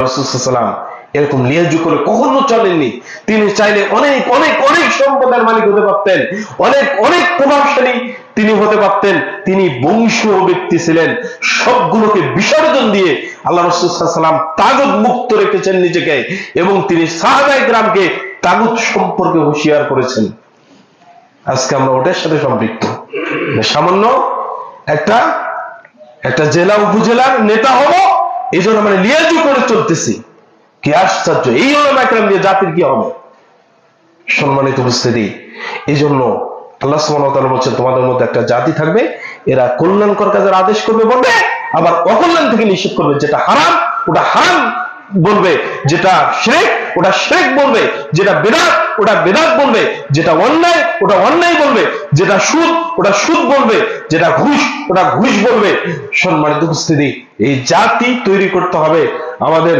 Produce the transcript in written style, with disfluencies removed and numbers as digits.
রাসূল সাল্লাল্লাহু আলাইহি ওয়াসাল্লাম এরকম লিয়াজু করে কখনো চলেননি। তিনি চাইলে অনেক অনেক অনেক সম্পদের মালিক হতে পারতেন, অনেক অনেক প্রভাবশালী তিনি হতে পারতেন। তিনি বংশীয় ব্যক্তি ছিলেন। সবগুলোকে বিসর্জন দিয়ে আল্লাহ রাসূল সাল্লাল্লাহু আলাইহি ওয়াসাল্লাম তাগুত মুক্ত রেখেছেন নিজেকে, এবং তিনি সাহাবায়ে কেরামকে তাগুত সম্পর্কে হুঁশিয়ার করেছেন। আজকে আমরা ওটার সাথে সম্পৃক্ত। সামান্য একটা জেলা উপজেলার নেতা হবো, এই জন্য মানে লিয়াজু করে চলতেছি। কি আশ্চর্য! এই উলামা কেরাম দিয়ে জাতির কি হবে? সম্মানিত উপস্থিতি, এই জন্য আল্লাহ সুবহানাহু ওয়া তাআলা বলছেন, তোমাদের মধ্যে একটা জাতি থাকবে, এরা কল্যাণকর কাজের আদেশ করবে বলবে, আবার অকল্যাণ থেকে নিষেধ করবে। যেটা হারাম ওটা হারাম বলবে, যেটা শিরক ওটা শিরক বলবে, যেটা বিদআত ওটা বিদআত বলবে, যেটা অন্যায় ওটা অন্যায় বলবে, যেটা সুদ ওটা সুদ বলবে, যেটা ঘুষ ওটা ঘুষ বলবে। সম্মানিত উপস্থিতি, এই জাতি তৈরি করতে হবে আমাদের।